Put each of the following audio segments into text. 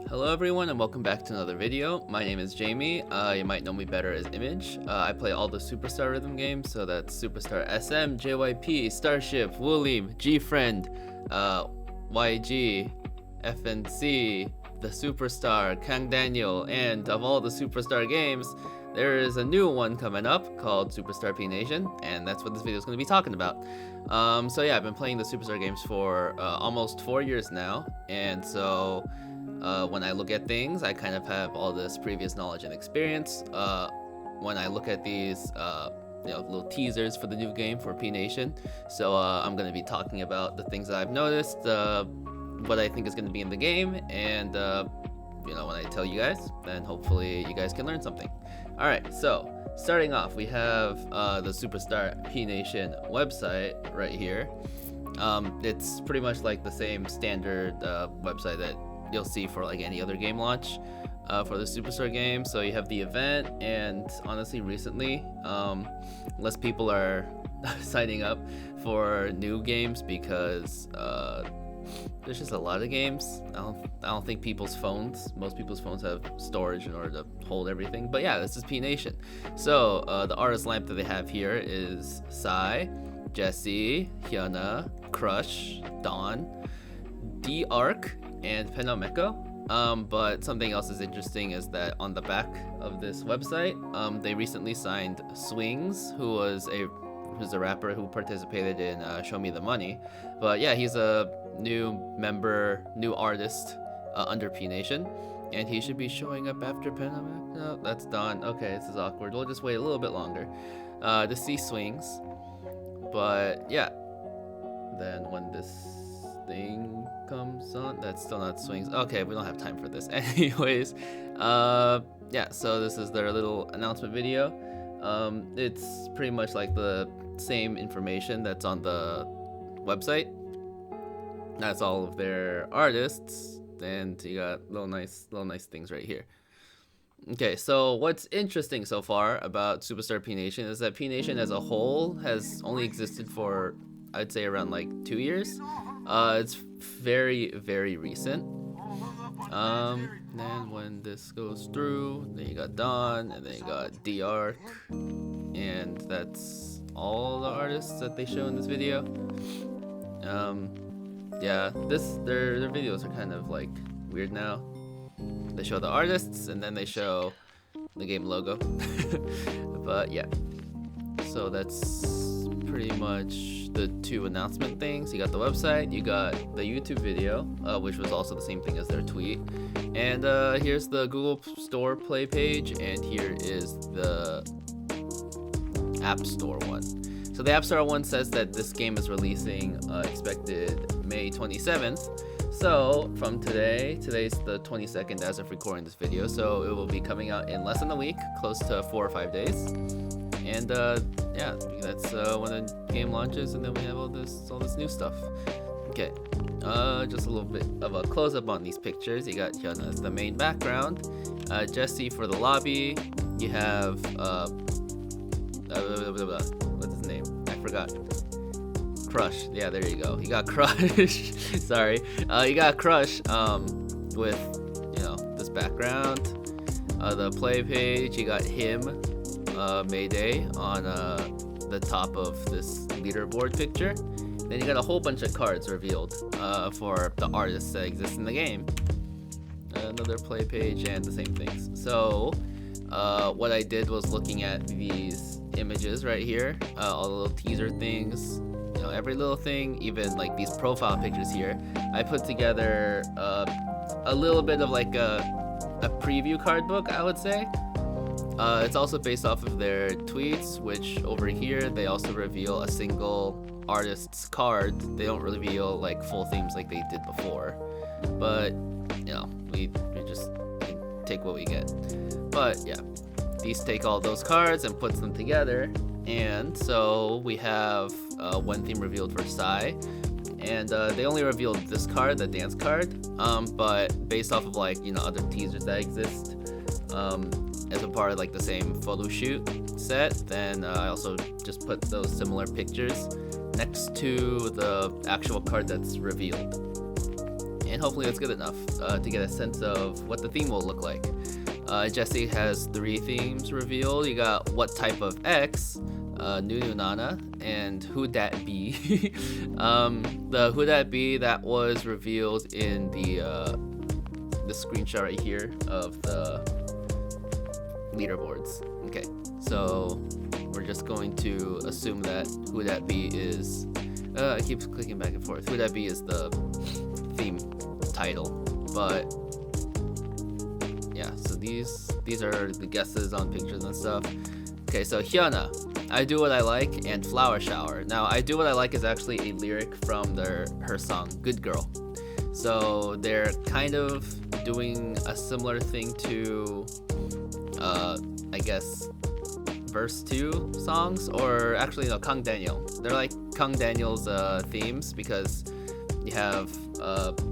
Hello everyone and welcome back to another video. My name is Jamie. You might know me better as Image. I play all the SuperStar rhythm games, so that's SuperStar SM, JYP, Starship, Woolim, G-Friend, YG, FNC, the SuperStar, Kang Daniel, and of all the SuperStar games, there is a new one coming up called SuperStar PNATION, and that's what this video is going to be talking about. So yeah, I've been playing the SuperStar games for almost 4 years now, and so when I look at things, I kind of have all this previous knowledge and experience. When I look at these little teasers for the new game for PNATION, so I'm going to be talking about the things that I've noticed, what I think is going to be in the game, and when I tell you guys, then hopefully you guys can learn something. Alright, so starting off, we have the SuperStar PNATION website right here. It's pretty much like the same standard website that you'll see for like any other game launch for the SuperStar game. So you have the event, and honestly recently less people are signing up for new games because there's just a lot of games. I don't think most people's phones have storage in order to hold everything. But yeah, this is PNATION. So the artist lineup that they have here is Psy, Jessie, Hyuna, Crush, Dawn, D-Arc, and Penomeko. But something else is interesting is that on the back of this website, they recently signed Swings, who's a rapper who participated in Show Me the Money. But yeah, he's a new artist under PNATION, and he should be showing up after Penomeko. No, that's done. Okay, this is awkward. We'll just wait a little bit longer to see Swings. But yeah, then when this thing comes on, that's still not Swings. Okay, we don't have time for this. Anyways, yeah, so this is their little announcement video. It's pretty much like the same information that's on the website. That's all of their artists, and you got little nice things right here. Okay, so what's interesting so far about SuperStar PNATION is that PNATION as a whole has only existed for, I'd say, around like 2 years. It's very, very recent. Then when this goes through, then you got Dawn, and then you got D-Arc, and that's all the artists that they show in this video. Yeah, their videos are kind of like weird now. They show the artists, and then they show the game logo. But yeah, so that's pretty much the two announcement things. You got the website, you got the YouTube video, which was also the same thing as their tweet, and here's the Google Store Play page, and here is the App Store one. So the App Store one says that this game is releasing expected May 27th. So from today's the 22nd as of recording this video, so it will be coming out in less than a week, close to 4 or 5 days. And yeah, that's when the game launches, and then we have all this new stuff. Okay, just a little bit of a close-up on these pictures. You got Hyuna as the main background, Jessie for the lobby. You have what's his name? I forgot. Crush. Yeah, there you go. You got Crush. Sorry. You got Crush with this background. The play page. You got him. Mayday on the top of this leaderboard picture. Then you got a whole bunch of cards revealed for the artists that exist in the game. Another play page and the same things. So what I did was looking at these images right here, all the little teaser things, every little thing, even like these profile pictures here. I put together a little bit of like a preview card book, I would say. It's also based off of their tweets, which over here they also reveal a single artist's card. They don't reveal like full themes like they did before, but we just take what we get. But yeah, these take all those cards and puts them together, and so we have one theme revealed for Psy, and they only revealed this card, the dance card, but based off of like other teasers that exist as a part of like the same photo shoot set, then I also just put those similar pictures next to the actual card that's revealed. and hopefully it's good enough to get a sense of what the theme will look like. Jessie has 3 themes revealed. You got What Type of X, Nunu Nana, and Who Dat Be. The Who Dat Be, that was revealed in the screenshot right here of the leaderboards. Okay, so we're just going to assume that Who Dat Be is, I keep clicking back and forth. Who Dat Be is the theme title, but yeah, so these are the guesses on pictures and stuff. Okay, so Hyuna, I Do What I Like, and Flower Shower. Now, I Do What I Like is actually a lyric from her song, Good Girl. So they're kind of doing a similar thing to, I guess, verse 2 songs, or actually no, Kang Daniel. They're like Kang Daniel's themes, because you have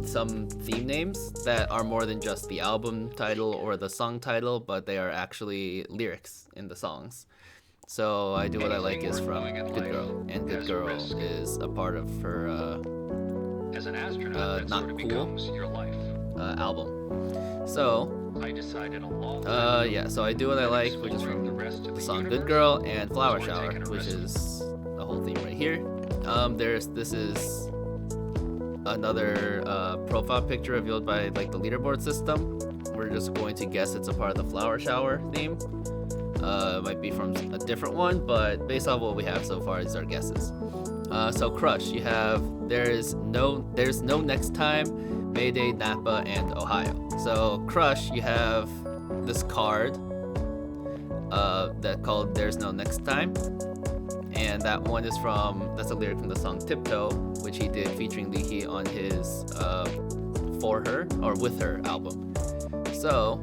some theme names that are more than just the album title or the song title, but they are actually lyrics in the songs. So I Do What I Like is from Good Girl, and Good Girl is a part of her Not Cool album. So yeah, so I Do What I Like, which is from the song Good Girl, and Flower Shower, which is the whole theme right here. This is another profile picture revealed by like the leaderboard system. We're just going to guess it's a part of the Flower Shower theme. It might be from a different one, but based on what we have so far, these are guesses. So Crush, you have There's No Next Time, Mayday, Napa, and Ohio. So Crush, you have this card that called There's No Next Time, and that one is that's a lyric from the song Tiptoe, which he did featuring Lee on his For Her or With Her album. So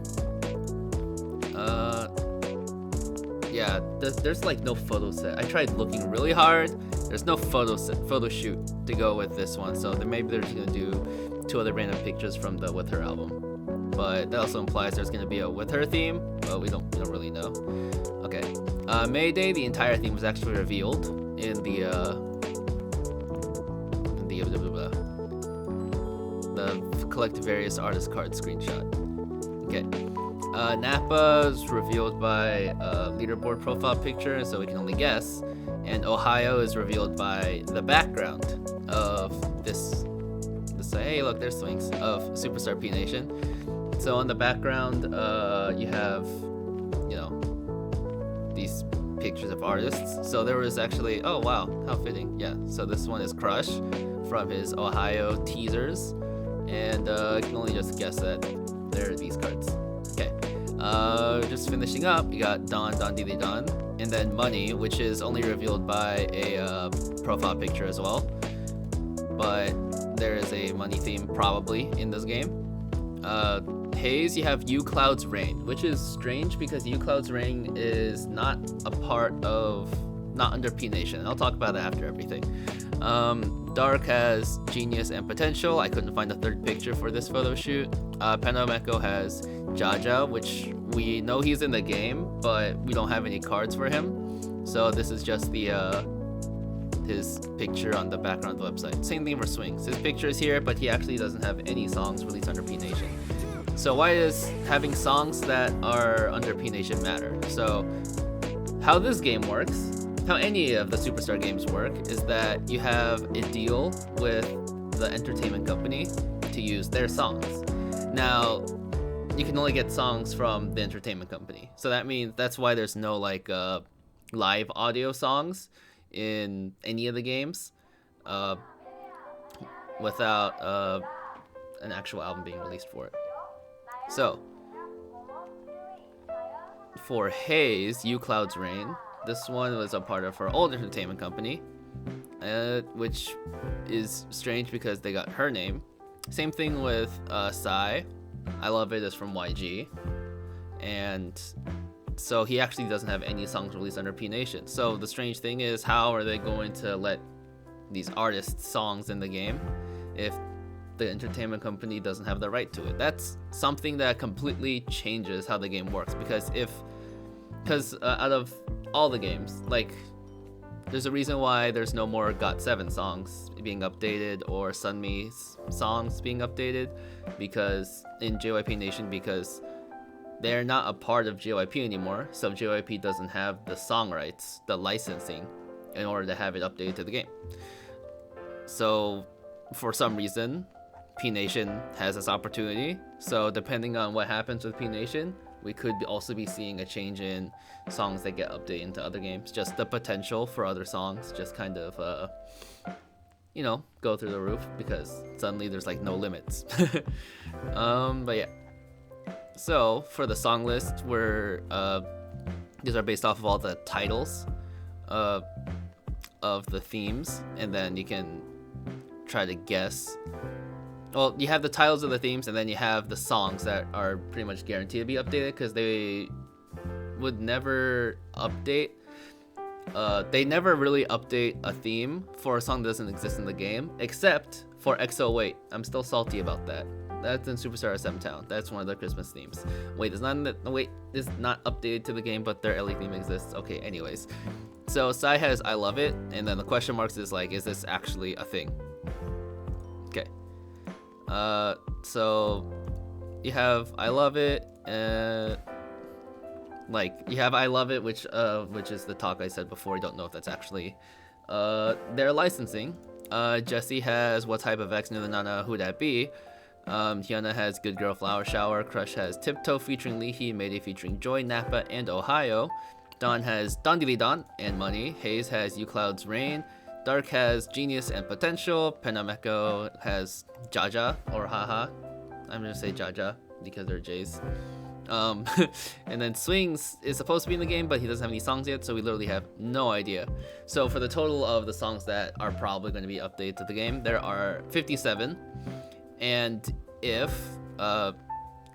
yeah, there's like no photo set. I tried looking really hard. There's no photo shoot to go with this one, so maybe they're just gonna do 2 other random pictures from the With Her album. But that also implies there's gonna be a With Her theme, but we don't really know. Okay, Mayday, the entire theme was actually revealed in the collect various artist card screenshot. Okay. Napa is revealed by a leaderboard profile picture, so we can only guess. And Ohio is revealed by the background of this hey, look, there's swings of SuperStar PNATION. So on the background, you have, these pictures of artists. So there was actually, oh wow, how fitting. Yeah, so this one is Crush from his Ohio teasers. And I can only just guess that there are these cards. Okay, just finishing up, you got Don Diddy Don, and then Money, which is only revealed by a profile picture as well. But there is a Money theme probably in this game. Haze, you have U Cloud's Rain, which is strange because U Cloud's Rain is not under PNATION, and I'll talk about that after everything. Dark has Genius and Potential. I couldn't find a third picture for this photo shoot. Panomeko has Jaja, which we know he's in the game, but we don't have any cards for him. So this is just his picture on the background of the website. Same thing for Swings. His picture is here, but he actually doesn't have any songs released under PNATION. So why does having songs that are under PNATION matter? So how this game works, how any of the SuperStar games work, is that you have a deal with the entertainment company to use their songs. Now, you can only get songs from the entertainment company. So that means that's why there's no like live audio songs in any of the games without an actual album being released for it. So for Haze, U Cloud's Rain, this one was a part of her old entertainment company, which is strange because they got her name. Same thing with Psy. I Love It is from YG, and so he actually doesn't have any songs released under PNATION. So the strange thing is, how are they going to let these artists' songs in the game if the entertainment company doesn't have the right to it? That's something that completely changes how the game works, because out of all the games, like There's a reason why there's no more GOT7 songs being updated or Sunmi's songs being updated, because in JYP Nation, because they're not a part of JYP anymore, so JYP doesn't have the song rights, the licensing, in order to have it updated to the game. So for some reason, PNATION has this opportunity. So depending on what happens with PNATION, we could also be seeing a change in songs that get updated into other games. Just the potential for other songs just kind of, go through the roof, because suddenly there's like no limits. But yeah. So for the song list, these are based off of all the titles of the themes, and then you can try to guess. Well, you have the titles of the themes, and then you have the songs that are pretty much guaranteed to be updated, because they would never update. They never really update a theme for a song that doesn't exist in the game, except for EXO Wait. I'm still salty about that. That's in SuperStar SM Town. That's one of the Christmas themes. Wait is not updated to the game, but their LE theme exists. Okay, anyways. So Psy has I Love It, and then the question marks is like, is this actually a thing? Okay. So you have I Love It, you have I Love It, which is the talk I said before. I don't know if that's actually their licensing. Jessie has What Type of X, Nana, Who Dat Be? Hyuna has Good Girl Flower Shower. Crush has Tiptoe featuring Leehee, Mayday featuring Joy, Nappa, and Ohio. Dawn has Don Dilly Don and Money. Haze has You Cloud's Rain. Dark has Genius and Potential. Penameko has Jaja or Haha. I'm gonna say Jaja because they're J's. And then Swings is supposed to be in the game, but he doesn't have any songs yet, so we literally have no idea. So for the total of the songs that are probably going to be updated to the game, there are 57. And if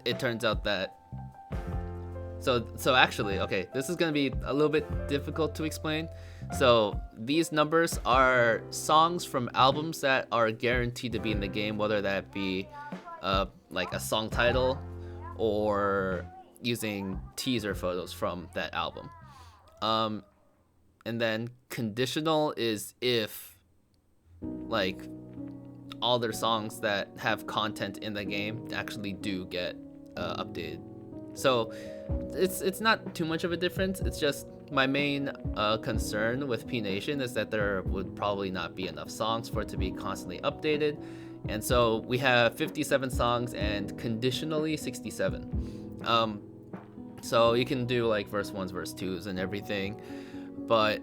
it turns out that so actually, okay, this is going to be a little bit difficult to explain. So these numbers are songs from albums that are guaranteed to be in the game, whether that be like a song title or using teaser photos from that album. And then conditional is if like all their songs that have content in the game actually do get updated. So it's not too much of a difference. It's just my main concern with PNATION is that there would probably not be enough songs for it to be constantly updated. And so we have 57 songs and conditionally 67. So you can do like verse 1s, verse 2s and everything. But,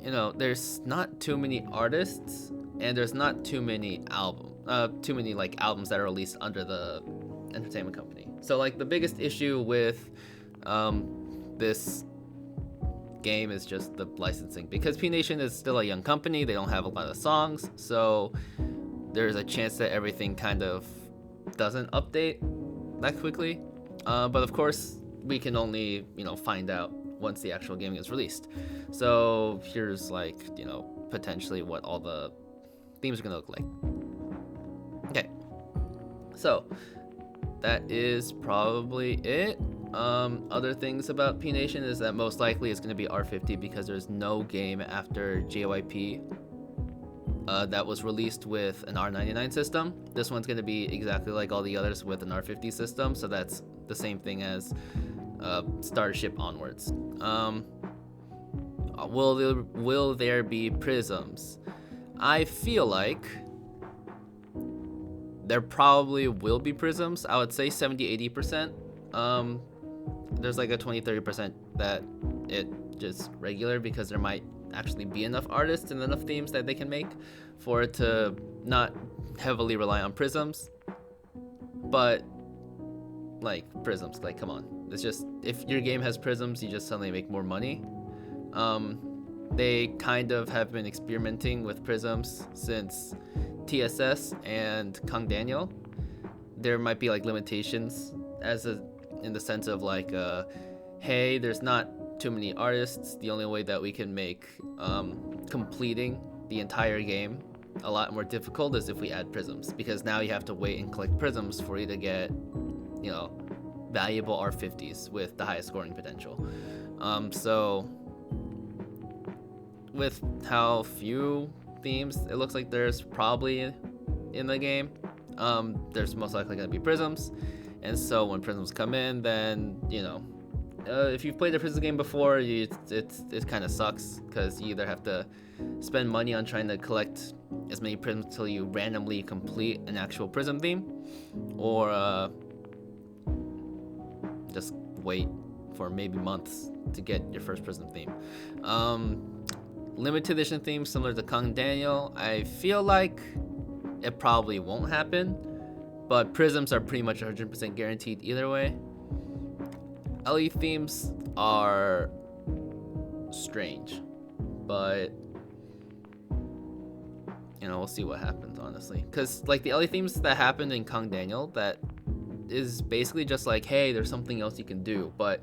you know, there's not too many artists and there's not too many albums that are released under the entertainment company. So like the biggest issue with this game is just the licensing, because PNATION is still a young company. They don't have a lot of songs, so there's a chance that everything kind of doesn't update that quickly. But of course we can only, find out once the actual game is released. So here's potentially what all the themes are gonna look like. Okay, so that is probably it. Other things about PNATION is that most likely it's going to be R50 because there's no game after JYP that was released with an R99 system. This one's going to be exactly like all the others with an R50 system, so that's the same thing as Starship onwards. Will there be Prisms? I feel like there probably will be Prisms. I would say 70-80%. There's like a 20-30% that it just regular, because there might actually be enough artists and enough themes that they can make for it to not heavily rely on Prisms. But Prisms, come on. It's just, if your game has Prisms, you just suddenly make more money. They kind of have been experimenting with Prisms since TSS and Kang Daniel. There might be limitations in the sense of hey, there's not too many artists. The only way that we can make completing the entire game a lot more difficult is if we add Prisms, because now you have to wait and collect Prisms for you to get valuable R50s with the highest scoring potential. So with how few themes it looks like there's probably in the game, there's most likely going to be prisms. And so when prisms come in, then, you know, if you've played a prism game before, it kind of sucks because you either have to spend money on trying to collect as many prisms until you randomly complete an actual prism theme, or just wait for maybe months to get your first prism theme. Limited edition themes similar to Kung Daniel, I feel like it probably won't happen, but prisms are pretty much 100% guaranteed either way. LE themes are strange, but you know, we'll see what happens, honestly, because like the LE themes that happened in Kung Daniel, that is basically just like, hey, there's something else you can do, but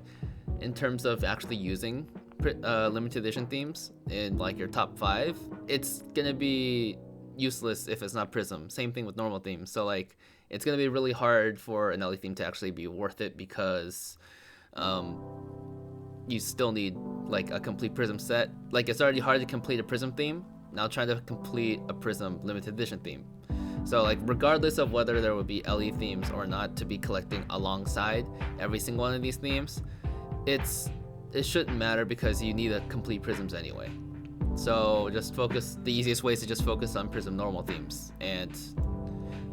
in terms of actually using limited edition themes in like your top 5, it's gonna be useless if it's not prism. Same thing with normal themes, so like it's gonna be really hard for an LE theme to actually be worth it, because you still need like a complete prism set. Like, it's already hard to complete a prism theme, now trying to complete a prism limited edition theme. So like, regardless of whether there would be LE themes or not to be collecting alongside every single one of these themes, it shouldn't matter because you need to complete prisms anyway. So just focus, the easiest way is to just focus on prism normal themes. And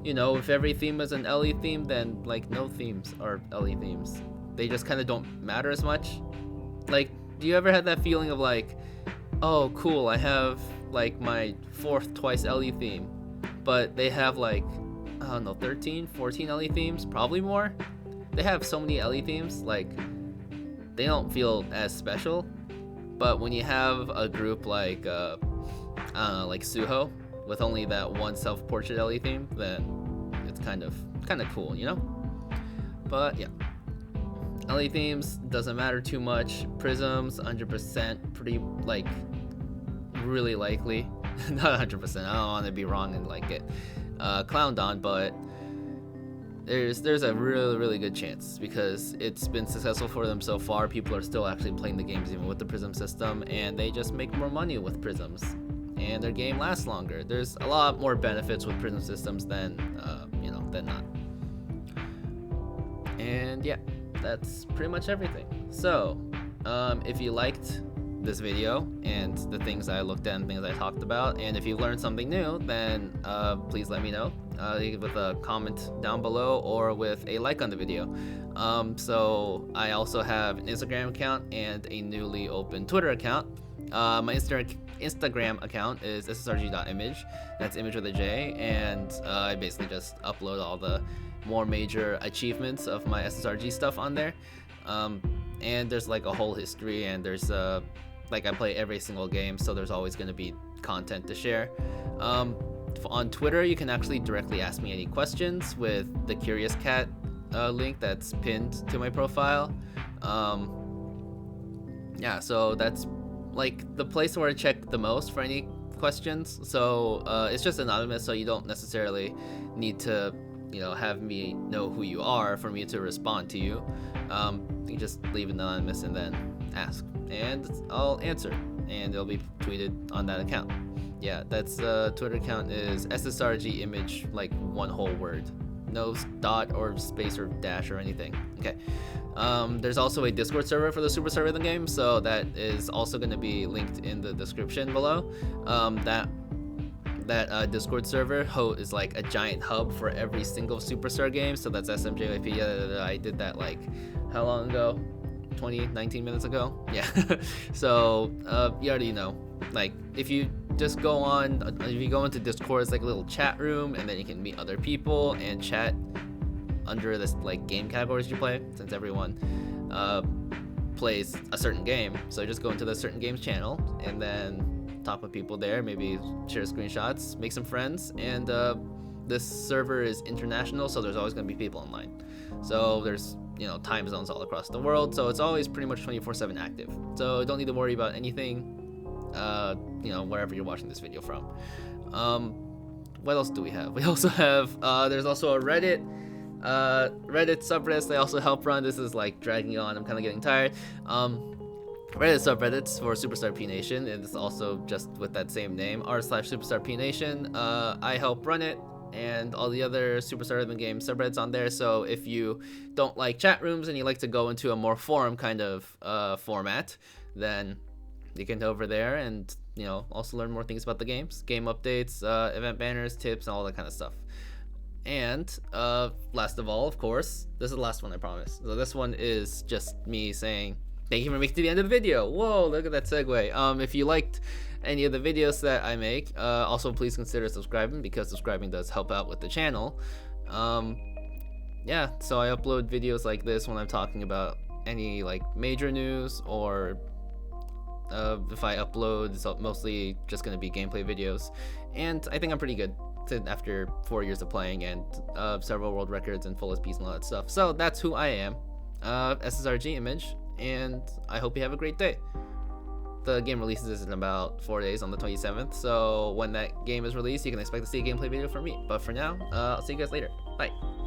you know, if every theme is an LE theme, then like no themes are LE themes. They just kind of don't matter as much. Like, do you ever have that feeling of like, oh cool, I have like my 4th twice LE theme, but they have like, I don't know, 13, 14 LE themes, probably more. They have so many LE themes, like they don't feel as special. But when you have a group like I don't know, like Suho, with only that one self-portrait LE theme, then it's kind of cool, you know? But yeah, LE themes doesn't matter too much. Prisms 100% pretty, like, really likely. Not 100%, I don't want to be wrong and like get clowned on, but there's a really good chance, because it's been successful for them so far. People are still actually playing the games even with the prism system, and they just make more money with prisms, and their game lasts longer. There's a lot more benefits with prism systems than you know, than not. And yeah, that's pretty much everything. So if you liked this video and the things I looked at and things I talked about, and if you learned something new, then please let me know with a comment down below or with a like on the video. So I also have an Instagram account and a newly opened Twitter account. My Instagram account is ssrg.image, that's image with a J, and I basically just upload all the more major achievements of my SSRG stuff on there. And there's like a whole history, and there's like, I play every single game, so there's always going to be content to share. On Twitter, you can actually directly ask me any questions with the Curious Cat link that's pinned to my profile. Yeah, so that's like the place where I check the most for any questions. So it's just anonymous, so you don't necessarily need to, you know, have me know who you are for me to respond to you. You just leave it anonymous and then ask, and I'll answer, and it'll be tweeted on that account. Yeah, that's Twitter account is SSRG image, like one whole word, no dot or space or dash or anything. Okay. There's also a Discord server for the SuperStar rhythm game, so that is also going to be linked in the description below. That Discord server is like a giant hub for every single SuperStar game. So that's SMJYP. I did that like how long ago? 19 minutes ago. Yeah. So you already know. Like, if you just go on, if you go into Discord, it's like a little chat room, and then you can meet other people and chat under this like game categories you play, since everyone plays a certain game. So just go into the certain games channel and then talk with people there, maybe share screenshots, make some friends. And this server is international, so there's always going to be people online. So there's, you know, time zones all across the world, so it's always pretty much 24/7 active. So you don't need to worry about anything, you know, wherever you're watching this video from. What else do we have? We also have there's also a Reddit subreddit they also help run. This is like dragging on, I'm kind of getting tired. Reddit subreddits for SuperStar PNATION, and it's also just with that same name, r/SuperStar PNATION. I help run it, and all the other SuperStar Rhythm game subreddits on there. So if you don't like chat rooms and you like to go into a more forum kind of format, then you can go over there and, you know, also learn more things about the games, game updates, event banners, tips, and all that kind of stuff. And last of all, of course, this is the last one, I promise. So this one is just me saying thank you for making it to the end of the video. Whoa, look at that segue. If you liked any of the videos that I make, also please consider subscribing, because subscribing does help out with the channel. Yeah, so I upload videos like this when I'm talking about any like major news, or if I upload, it's mostly just going to be gameplay videos. And I think I'm pretty good after 4 years of playing and several world records and full SPs and all that stuff. So that's who I am, SSRG Image, and I hope you have a great day. The game releases in about 4 days on the 27th, so when that game is released, you can expect to see a gameplay video from me. But for now, I'll see you guys later. Bye.